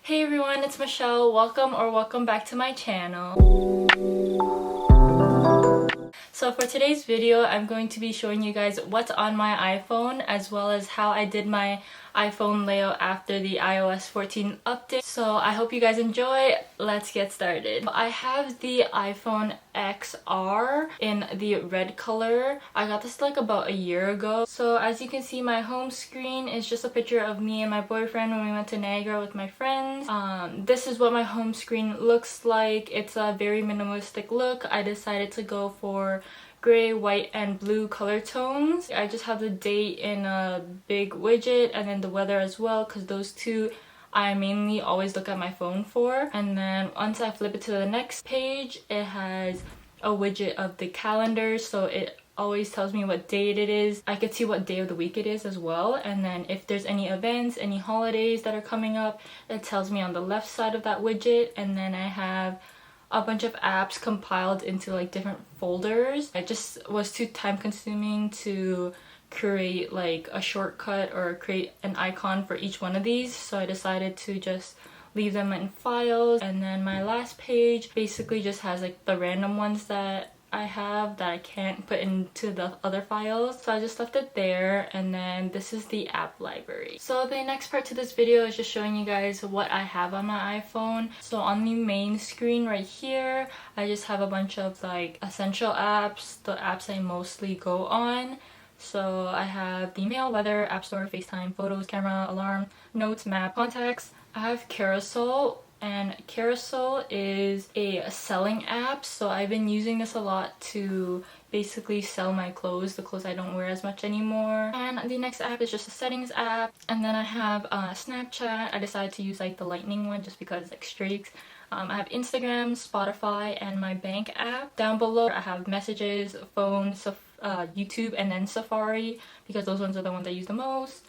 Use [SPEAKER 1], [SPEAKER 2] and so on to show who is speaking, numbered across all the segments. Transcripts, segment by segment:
[SPEAKER 1] Hey everyone, it's Michelle. Welcome back to my channel. So for today's video, I'm going to be showing you guys what's on my iPhone as well as how I did my iPhone layout after the iOS 14 update. So I hope you guys enjoy. Let's get started. I have the iPhone XR in the red color. I got this like about a year ago. So as you can see, my home screen is just a picture of me and my boyfriend when we went to Niagara with my friends. This is what my home screen looks like. It's a very minimalistic look. I decided to go for gray, white, and blue color tones. I just have the date in a big widget and then the weather as well, because those two I mainly always look at my phone for. And then once I flip it to the next page, it has a widget of the calendar, so it always tells me what date it is. I could see what day of the week it is as well, and then if there's any events, any holidays that are coming up, it tells me on the left side of that widget. And then I have a bunch of apps compiled into like different folders. It just was too time consuming to create like a shortcut or create an icon for each one of these, so I decided to just leave them in files. And then my last page basically just has like the random ones that I have that I can't put into the other files, so I just left it there. And then this is the app library. So the next part to this video is just showing you guys what I have on my iPhone. So on the main screen right here, I just have a bunch of like essential apps, the apps I mostly go on. So I have the mail, weather, app store, FaceTime, photos, camera, alarm, notes, map, contacts. I have Carousel, and Carousel is a selling app, so I've been using this a lot to basically sell my clothes, the clothes I don't wear as much anymore. And the next app is just a settings app. And then I have Snapchat. I decided to use like the lightning one just because like streaks. I have Instagram, Spotify, and my bank app. Down below I have messages, phone, YouTube, and then Safari, because those ones are the ones I use the most.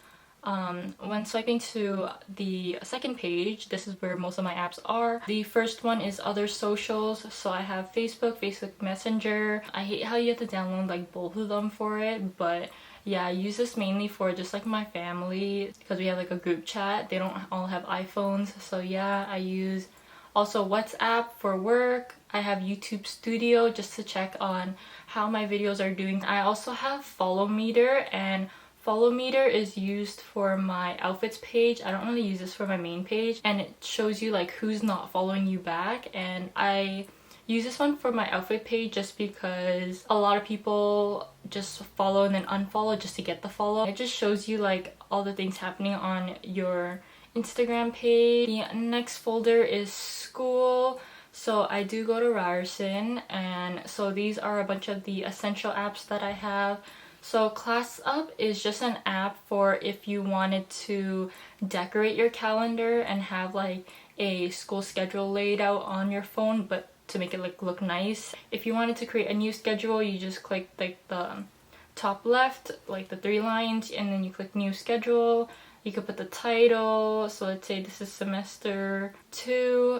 [SPEAKER 1] When swiping to the second page, this is where most of my apps are. The first one is other socials, so I have Facebook, Facebook Messenger. I hate how you have to download like both of them for it, but yeah, I use this mainly for just like my family, because we have like a group chat. They don't all have iPhones, so yeah, I use also WhatsApp for work. I have YouTube Studio just to check on how my videos are doing. I also have Follow Meter, and Follow Meter is used for my outfits page. I don't really use this for my main page, and it shows you like who's not following you back. And I use this one for my outfit page just because a lot of people just follow and then unfollow just to get the follow. It just shows you like all the things happening on your Instagram page. The next folder is school. So I do go to Ryerson, and so these are a bunch of the essential apps that I have. So Class Up is just an app for if you wanted to decorate your calendar and have like a school schedule laid out on your phone, but to make it look nice. If you wanted to create a new schedule, you just click like the top left, like the 3 lines, and then you click new schedule. You could put the title, so let's say this is semester 2.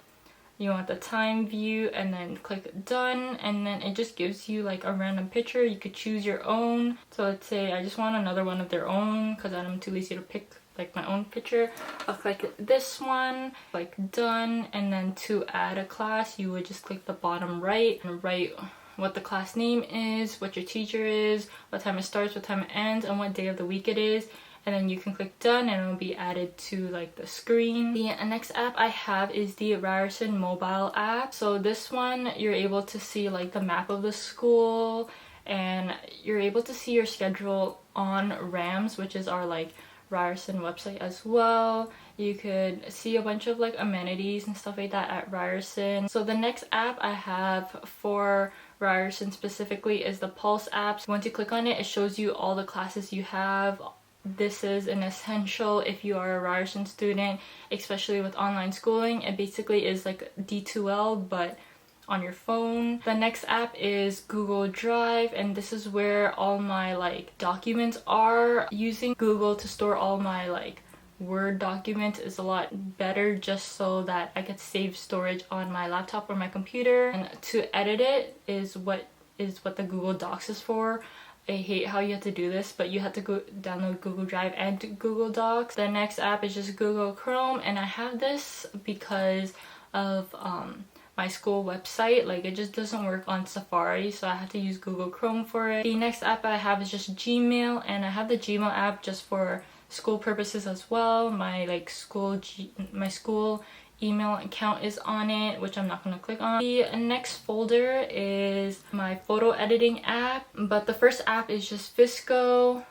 [SPEAKER 1] You want the time view, and then click done, and then it just gives you like a random picture. You could choose your own. So let's say I just want another one of their own because I'm too lazy to pick like my own picture. I'll click this one, click done, and then to add a class you would just click the bottom right and write what the class name is, what your teacher is, what time it starts, what time it ends, and what day of the week it is. And then you can click done and it will be added to like the screen. The next app I have is the Ryerson mobile app. So this one you're able to see like the map of the school, and you're able to see your schedule on RAMS, which is our like Ryerson website as well. You could see a bunch of like amenities and stuff like that at Ryerson. So the next app I have for Ryerson specifically is the Pulse app. Once you click on it, it shows you all the classes you have. This is an essential if you are a Ryerson student, especially with online schooling. It basically is like D2L but on your phone. The next app is Google Drive, and this is where all my like documents are. Using Google to store all my like Word documents is a lot better, just so that I could save storage on my laptop or my computer. And to edit it is what the Google Docs is for. I hate how you have to do this, but you have to go download Google Drive and Google Docs. The next app is just Google Chrome, and I have this because of my school website. Like, it just doesn't work on Safari, so I have to use Google Chrome for it. The next app I have is just Gmail, and I have the Gmail app just for school purposes as well. My school email account is on it, which I'm not going to click on. The next folder is my photo editing app, but the first app is just Visco.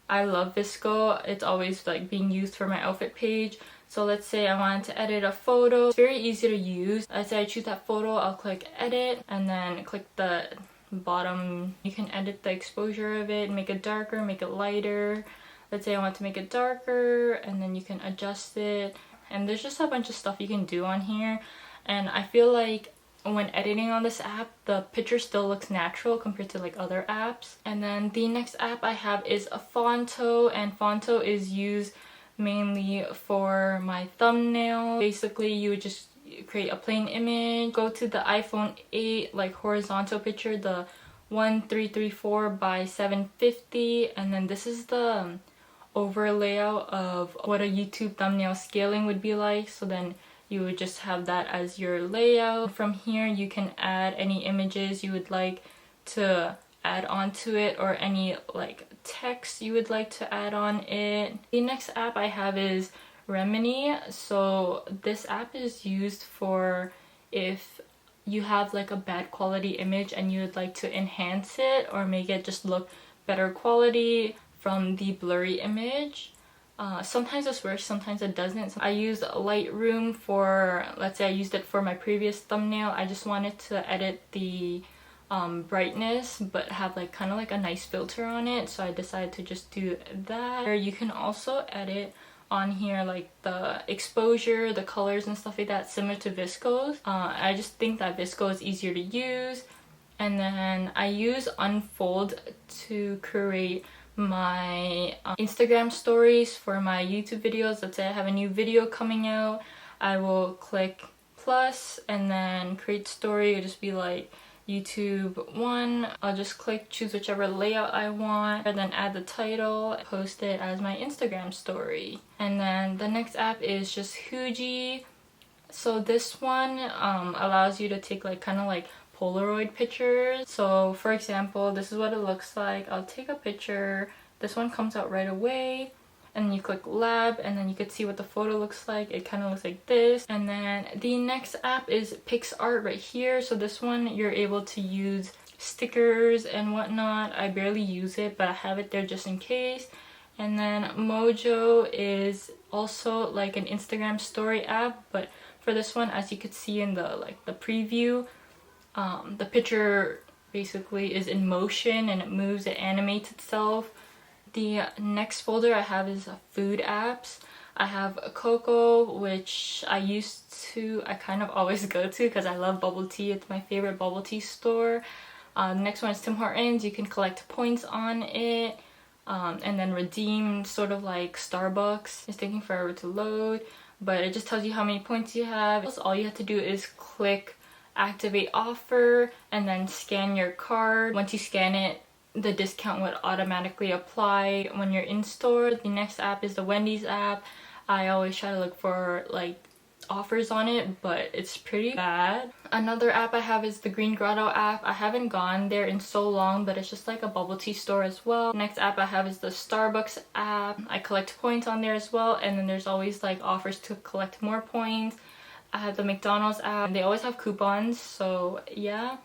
[SPEAKER 1] I love Visco. It's always like being used for my outfit page. So let's say I wanted to edit a photo. It's very easy to use. Let's say I choose that photo, I'll click edit and then click the bottom. You can edit the exposure of it, make it darker, make it lighter. Let's say I want to make it darker, and then you can adjust it. And there's just a bunch of stuff you can do on here, and I feel like when editing on this app, the picture still looks natural compared to like other apps. And then the next app I have is a Fonto, and Fonto is used mainly for my thumbnail. Basically, you would just create a plain image, go to the iPhone 8 like horizontal picture, the 1334 by 750, and then this is the over layout of what a YouTube thumbnail scaling would be like. So then you would just have that as your layout. From here you can add any images you would like to add onto it, or any like text you would like to add on it. The next app I have is Remini. So this app is used for if you have like a bad quality image and you would like to enhance it or make it just look better quality from the blurry image. Sometimes this works, sometimes it doesn't. So I used Lightroom for, let's say I used it for my previous thumbnail. I just wanted to edit the brightness but have like kind of like a nice filter on it, so I decided to just do that. You can also edit on here like the exposure, the colors and stuff like that, similar to Visco's. I just think that Visco is easier to use. And then I use Unfold to create my Instagram stories for my YouTube videos. Let's say I have a new video coming out, I will click plus and then create story. It'll just be like YouTube 1. I'll just click, choose whichever layout I want, and then add the title, post it as my Instagram story. And then the next app is just Huji. So this one allows you to take like kind of like Polaroid pictures. So for example, this is what it looks like. I'll take a picture. This one comes out right away, and then you click lab and then you could see what the photo looks like. It kind of looks like this. And then the next app is PixArt right here. So this one you're able to use stickers and whatnot. I barely use it, but I have it there just in case. And then Mojo is also like an Instagram story app, but for this one, as you could see in the preview, the picture basically is in motion and it moves, it animates itself. The next folder I have is food apps. I have Coco, which I kind of always go to because I love bubble tea. It's my favorite bubble tea store. The next one is Tim Hortons. You can collect points on it and then redeem, sort of like Starbucks. It's taking forever to load, but it just tells you how many points you have. All you have to do is click activate offer and then scan your card. Once you scan it, the discount would automatically apply when you're in store. The next app is the Wendy's app. I always try to look for like offers on it, but it's pretty bad. Another app I have is the Green Grotto app. I haven't gone there in so long, but it's just like a bubble tea store as well. Next app I have is the Starbucks app. I collect points on there as well, and then there's always like offers to collect more points. I have the McDonald's app. They always have coupons, so yeah.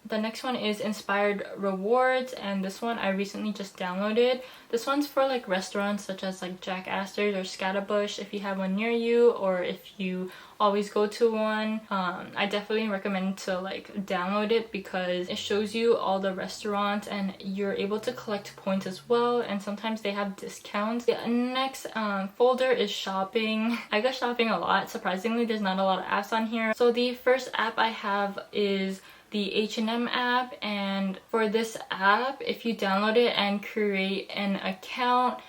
[SPEAKER 1] The next one is Inspired Rewards, and this one I recently just downloaded. This one's for like restaurants such as like Jack Astor's or Scatterbush, if you have one near you, or if you always go to one. I definitely recommend to like download it because it shows you all the restaurants and you're able to collect points as well, and sometimes they have discounts. The next folder is shopping. I go shopping a lot. Surprisingly, there's not a lot of apps on here. So the first app I have is the H&M app, and for this app, if you download it and create an account,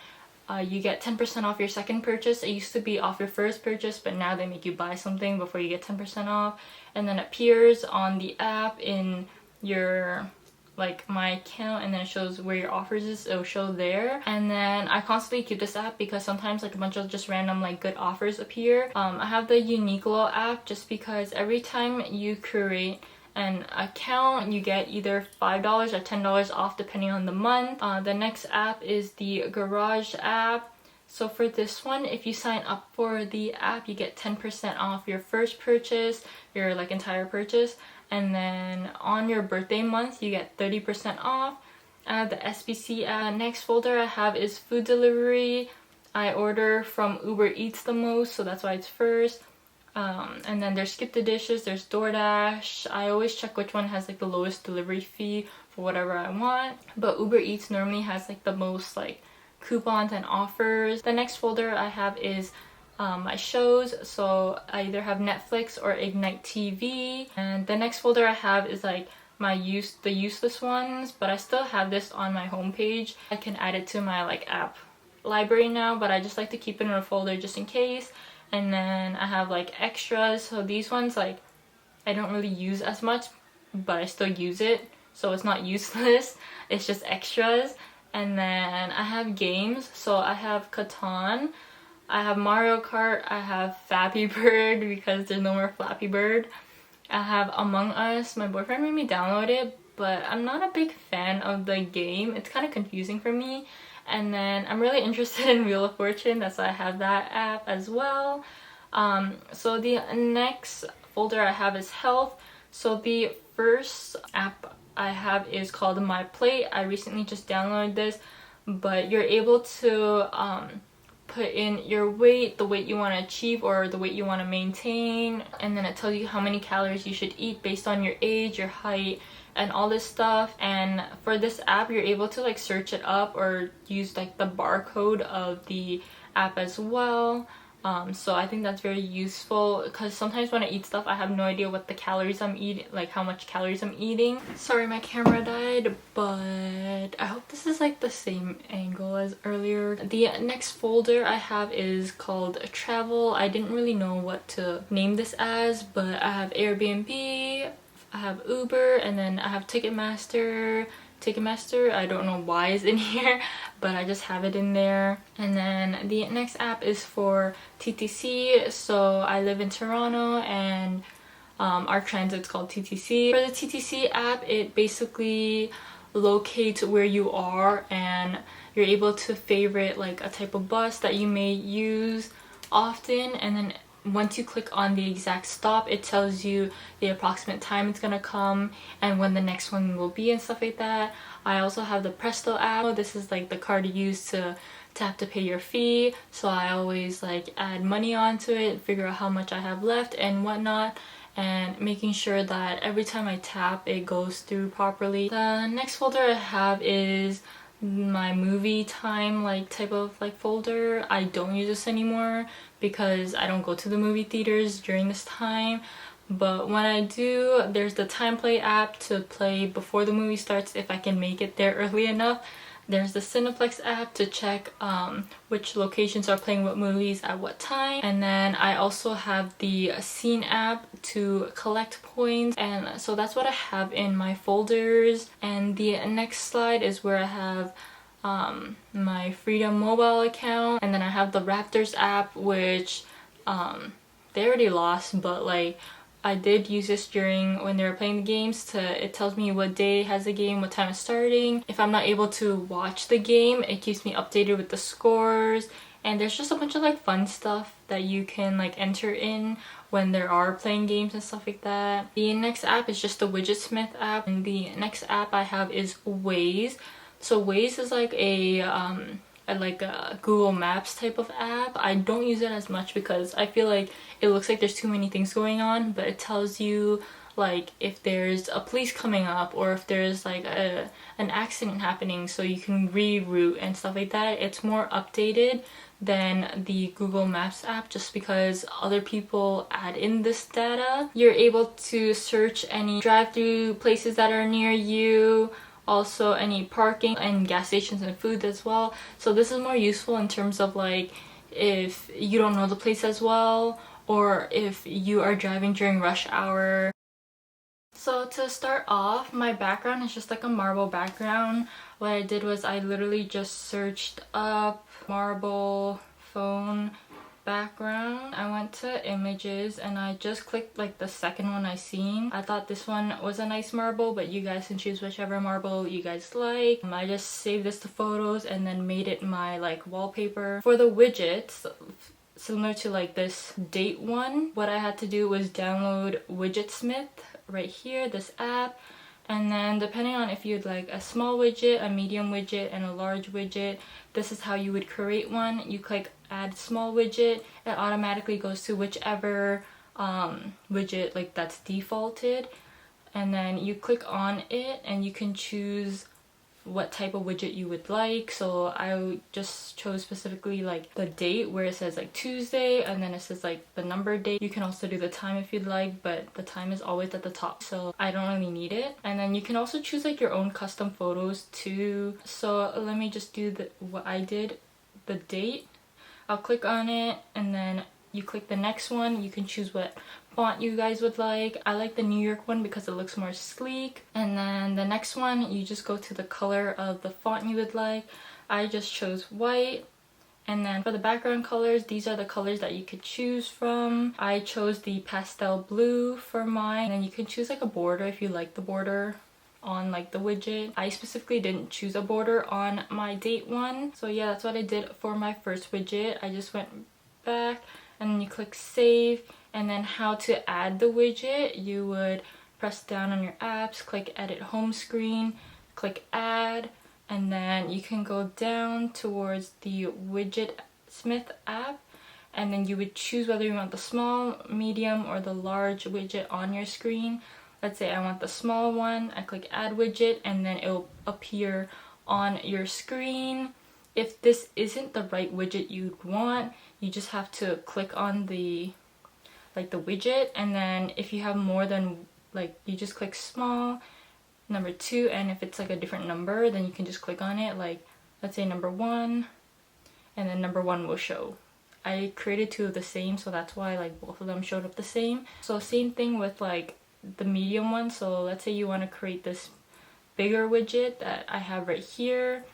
[SPEAKER 1] you get 10% off your second purchase. It used to be off your first purchase, but now they make you buy something before you get 10% off, and then it appears on the app in your like my account, and then it shows where your offers is. It'll show there. And then I constantly keep this app because sometimes like a bunch of just random like good offers appear. I have the Uniqlo app just because every time you create an account you get either $5 or $10 off depending on the month. The next app is the Garage app. So for this one, if you sign up for the app, you get 10% off your first purchase, your like entire purchase, and then on your birthday month you get 30% off. I have the SBC app. Next folder I have is food delivery. I order from Uber Eats the most, so that's why it's first. And then there's Skip the Dishes, there's DoorDash. I always check which one has like the lowest delivery fee for whatever I want, but Uber Eats normally has like the most like coupons and offers. The next folder I have is my shows, so I either have Netflix or Ignite TV. And the next folder I have is like the useless ones, but I still have this on my homepage. I can add it to my like app library now, but I just like to keep it in a folder just in case. And then I have like extras, so these ones like I don't really use as much, but I still use it, so it's not useless, it's just extras. And then I have games, so I have Catan, I have Mario Kart, I have Flappy Bird because there's no more Flappy Bird. I have Among Us. My boyfriend made me download it, but I'm not a big fan of the game. It's kind of confusing for me. And then I'm really interested in Wheel of Fortune, that's why I have that app as well. So the next folder I have is health. So the first app I have is called My Plate. I recently just downloaded this, but you're able to put in your weight, the weight you want to achieve or the weight you want to maintain, and then it tells you how many calories you should eat based on your age, your height, and all this stuff. And for this app you're able to like search it up or use like the barcode of the app as well. So I think that's very useful because sometimes when I eat stuff I have no idea what the calories I'm eating, like how much calories I'm eating. Sorry my camera died, but I hope this is like the same angle as earlier. The next folder I have is called travel. I didn't really know what to name this as, but I have Airbnb, I have Uber, and then I have Ticketmaster. I don't know why it's in here, but I just have it in there. And then the next app is for TTC. So I live in Toronto and our transit's called TTC. For the TTC app, it basically locates where you are and you're able to favorite like a type of bus that you may use often, and then once you click on the exact stop it tells you the approximate time it's gonna come and when the next one will be and stuff like that. I also have the Presto app. This is like the card you use to tap to pay your fee, so I always like add money onto it, figure out how much I have left and whatnot, and making sure that every time I tap it goes through properly. The next folder I have is my movie time like type of like folder. I don't use this anymore because I don't go to the movie theaters during this time, but when I do, there's the Time Play app to play before the movie starts if I can make it there early enough. There's the Cineplex app to check which locations are playing what movies at what time. And then I also have the Scene app to collect points. And so that's what I have in my folders. And the next slide is where I have my Freedom mobile account. And then I have the Raptors app, which they already lost, but like I did use this during when they were playing the games. It tells me what day has the game, what time it's starting. If I'm not able to watch the game, it keeps me updated with the scores. And there's just a bunch of like fun stuff that you can like enter in when there are playing games and stuff like that. The next app is just the Widgetsmith app, and the next app I have is Waze. So Waze is like a Google Maps type of app. I don't use it as much because I feel like it looks like there's too many things going on, but it tells you like if there's a police coming up or if there's like an accident happening, so you can reroute and stuff like that. It's more updated than the Google Maps app just because other people add in this data. You're able to search any drive-through places that are near you, also any parking and gas stations and food as well. So this is more useful in terms of like if you don't know the place as well, or if you are driving during rush hour. So to start off, my background is just like a marble background. What I did was I literally just searched up marble phone background. I went to images and I just clicked like the second one I seen. I thought this one was a nice marble, but you guys can choose whichever marble you guys like. I just saved this to photos and then made it my like wallpaper. For the widgets, similar to like this date one, what I had to do was download Widgetsmith right here, this app, and then depending on if you'd like a small widget, a medium widget, and a large widget, this is how you would create one. You click add small widget, it automatically goes to whichever widget like that's defaulted, and then you click on it and you can choose what type of widget you would like. So I just chose specifically like the date where it says like Tuesday, and then it says like the number date. You can also do the time if you'd like, but the time is always at the top, so I don't really need it. And then you can also choose like your own custom photos too. So let me just do what I did, the date. I'll click on it and then you click the next one. You can choose what font you guys would like. I like the New York one because it looks more sleek. And then the next one, you just go to the color of the font you would like. I just chose white. And then for the background colors, these are the colors that you could choose from. I chose the pastel blue for mine. And then you can choose like a border if you like the border on like the widget. I specifically didn't choose a border on my date one. So yeah, that's what I did for my first widget. I just went back and then you click save. And then how to add the widget, you would press down on your apps, click edit home screen, click add, and then you can go down towards the Widgetsmith app, and then you would choose whether you want the small, medium, or the large widget on your screen. Let's say I want the small one. I click add widget and then it will appear on your screen. If this isn't the right widget you'd want, you just have to click on the widget, and then if you have more than like, you just click small, number 2, and if it's like a different number, then you can just click on it, like let's say number 1, and then number 1 will show. I created 2 of the same, so that's why like both of them showed up the same. So same thing with like the medium one. So let's say you want to create this bigger widget that I have right here.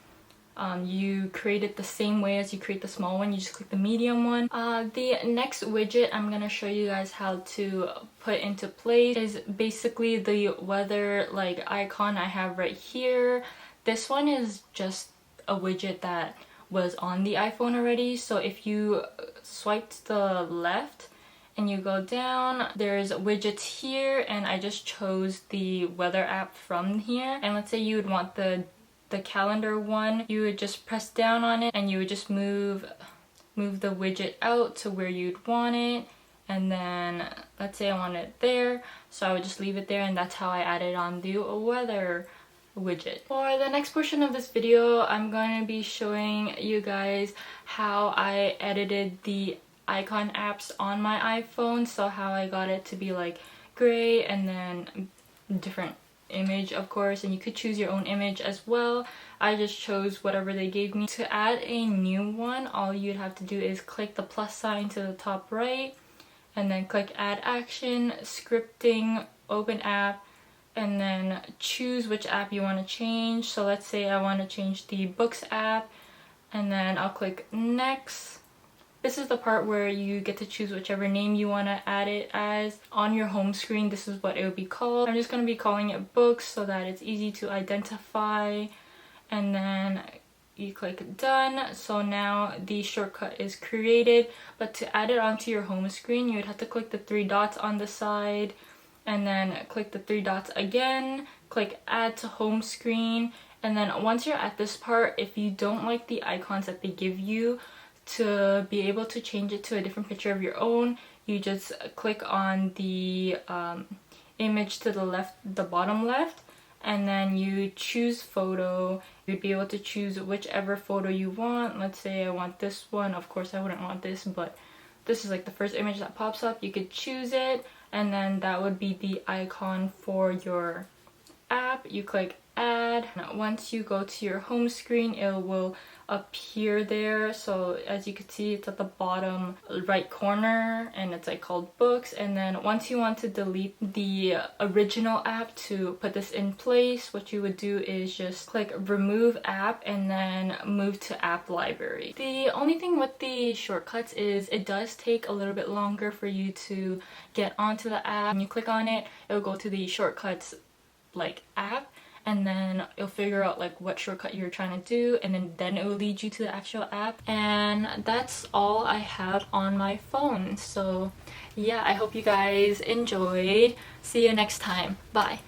[SPEAKER 1] You create it the same way as you create the small one. You just click the medium one. The next widget I'm gonna show you guys how to put into place is basically the weather like icon I have right here. This one is just a widget that was on the iPhone already. So if you swipe to the left and you go down, there's widgets here, and I just chose the weather app from here. And let's say you would want the calendar one, you would just press down on it and you would just move the widget out to where you'd want it. And then let's say I want it there, so I would just leave it there, and that's how I added on the weather widget. For the next portion of this video, I'm going to be showing you guys how I edited the icon apps on my iPhone. So how I got it to be like gray and then different image, of course, and you could choose your own image as well. I just chose whatever they gave me. To add a new one, all you'd have to do is click the plus sign to the top right and then click add action, scripting, open app, and then choose which app you want to change. So let's say I want to change the books app, and then I'll click next. This is the part where you get to choose whichever name you want to add it as. On your home screen, this is what it would be called. I'm just going to be calling it books so that it's easy to identify. And then you click done. So now the shortcut is created. But to add it onto your home screen, you would have to click the 3 dots on the side. And then click the 3 dots again. Click add to home screen. And then once you're at this part, if you don't like the icons that they give you, to be able to change it to a different picture of your own, you just click on the image to the left, the bottom left, and then you choose photo. You'd be able to choose whichever photo you want. Let's say I want this one. Of course I wouldn't want this, but this is like the first image that pops up. You could choose it, and then that would be the icon for your app. You click add. Once you go to your home screen, it will appear there. So as you can see, it's at the bottom right corner and it's like called books. And then once you want to delete the original app to put this in place, what you would do is just click remove app and then move to app library. The only thing with the shortcuts is it does take a little bit longer for you to get onto the app. When you click on it, it'll go to the shortcuts like app, and then it'll figure out like what shortcut you're trying to do, and then it will lead you to the actual app. And that's all I have on my phone. So yeah, I hope you guys enjoyed. See you next time. Bye.